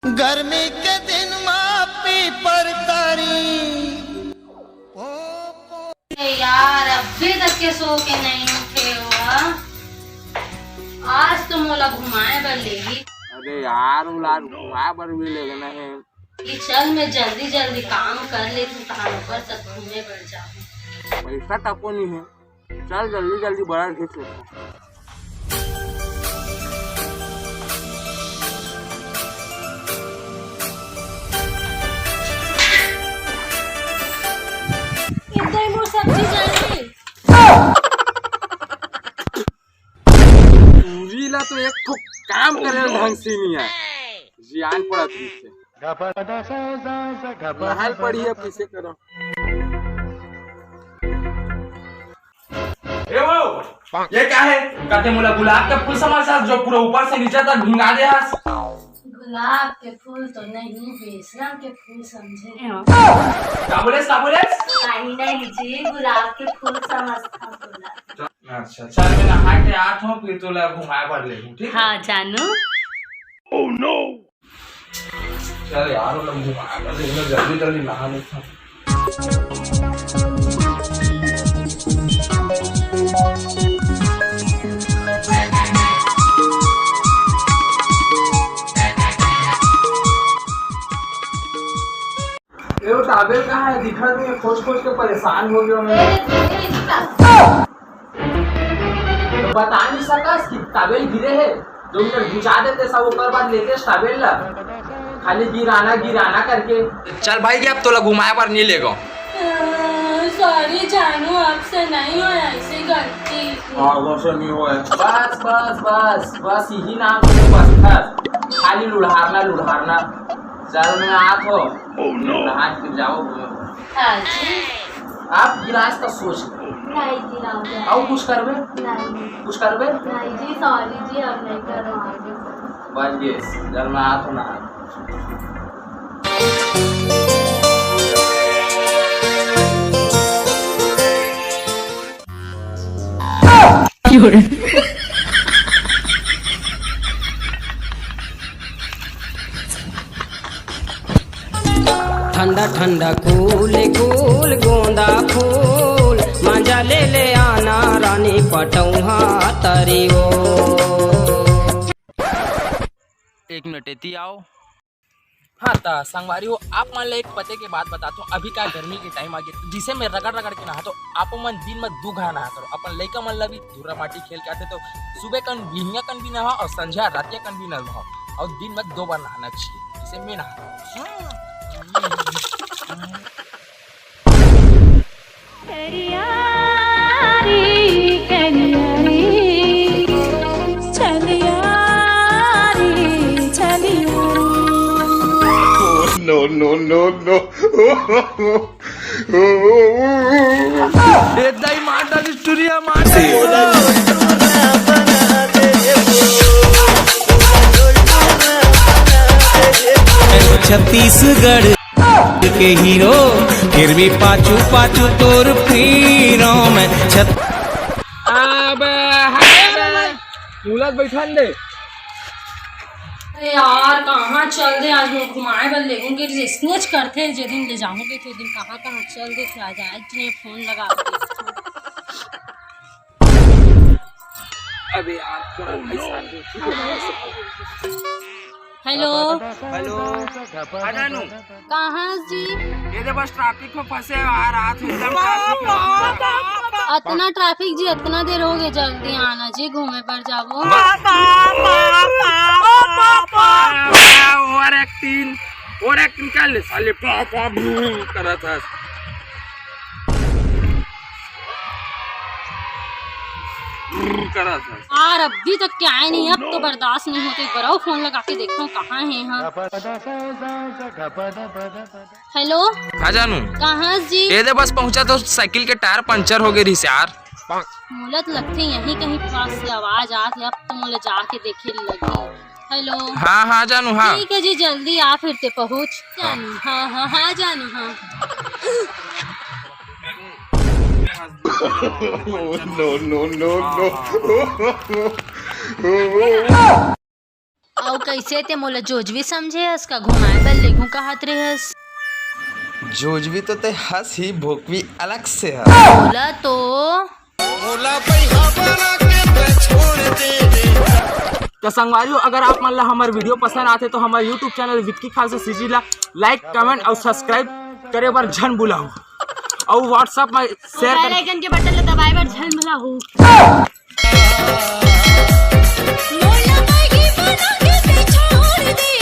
गर्मी के दिन मापी पर तारी यार अभी तक के सो के नहीं उठे हो। आज तो मोला घुमाए बर लेगी। अरे यार उलाद घुमाए बर भी लेगा नहीं कि चल मैं जल्दी जल्दी काम कर लेती कहाँ ऊपर तक घूमने बढ़ जाऊँ। पैसा तको नहीं है, चल जल्दी जल्दी बड़ा खींच लेते। सब्जी चाहिए ला तो एक ठो काम करे ढंग से नहीं है, जियान पड़ा थी नहाल पड़ी है कैसे करो। ये क्या है? कहते मोला गुलाब का फूल समझ जो पूरा ऊपर से नीचे तक भिंगा दे। गुलाब के फूल तो नहीं, बेसन के फूल समझे। क्या बोले? नहीं जी, गुलाब के फूल समझता बोला। अच्छा चल मैं नहा के आठ हूँ फिर तो घुमाए पड़ ले ठीक। हाँ जानू। ओह नो चल यार घुमाए पड़ ले, जल्दी जल्दी नहा लेता। ये ताबेल कहाँ है? दिखा नहीं, खोज खोज के परेशान हो गया मैं। तो बता नहीं सका कि ताबेल गिरे है, जो मिनट बुझा देते सब ऊपर बाद लेते ताबेल ला, खाली गिराना करके। चल भाई अब तो घुमाए पर नहीं लेगा। सॉरी जानू, आपसे नहीं हो ऐसी गलती। वैसे नहीं हो। बस यही नाम है, बस था खाली लुढ़ारना। चल मैं आत हो नहा के जाओ। आप गिलास का सोच नहीं गिराऊंगा। और कुछ करबे? नहीं जी सॉरी जी, अब नहीं करवाओगे। बस ये चल मैं आत हो नहा। ठंडा ठंडा कूल गोंदा फूल मांझा ले आना रानी पटौहा तरी ओ। 1 मिनट एती आओ। हाँ तो संगवारी हो, आप मान ले एक पते के बात बताता हूँ। अभी का गर्मी के टाइम आ गया, जिसे मैं रगड़ के नहा तो आप मन दिन में 2 घंटा नहा करो। अपन लड़का मन भी धूरा माटी खेल के आते तो सुबह कन बिहनिया कन भी नहा और संझा रातिया कन भी नहा, और दिन में 2 बार नहाना चाहिए। इसे मैं नहा No. Dai माता की स्टोरिया माता। छत्तीसगढ़ के हीरो फिर भी पाचू तोर पीरो में बैठा दे। अरे यार कहाँ चल दे, आज मैं घुमाए बर लेगूंगी। स्नेच करते जो दिन ले जाऊंगे तो दिन कहाँ चल दे, आ जाए फोन लगा। अबे यार हेलो अजानू कहाँ जी? ये बस ट्रैफिक में फंसे आ रहा इतना ट्रैफिक जी, इतना देर हो गया, जल्दी आना जी, घूमे पर जाओ। और एक्टिंग कर ले साले, पापा करा था। यार अभी तक क्या आए नहीं, अब तो बर्दाश्त नहीं होते। बराओ फोन लगा के देखता हूँ कहाँ है। हाँ हेलो जानू कहाँ जी? ये बस पहुँचा तो साइकिल के टायर पंचर हो गए रही यार। मुलत लगते यहीं कहीं पास से आवाज आती, अब तो मुझे जाके देखे लगी। हेलो हाँ जानू। हाँ ठीक है जी, जल्दी आ फिर ते पहुँच जानू। हाँ जानू। हाँ no और कैसे ते मोला जोजवी समझे हस का घुमाए बर लेगू कहत रहस। जोजवी तो ते हंस ही भोकवी अलग से है। बोला तो तो संगवारियों अगर आप मन ला हमारे वीडियो पसंद आते तो हमारे YouTube channel Vicky Khalsa CG ला लाइक कमेंट और सब्सक्राइब करे बर झन भुलाओ और व्हाट्सएप में शेयर बेल आइकन के बटन ला दबाए बर झन भुलाहू।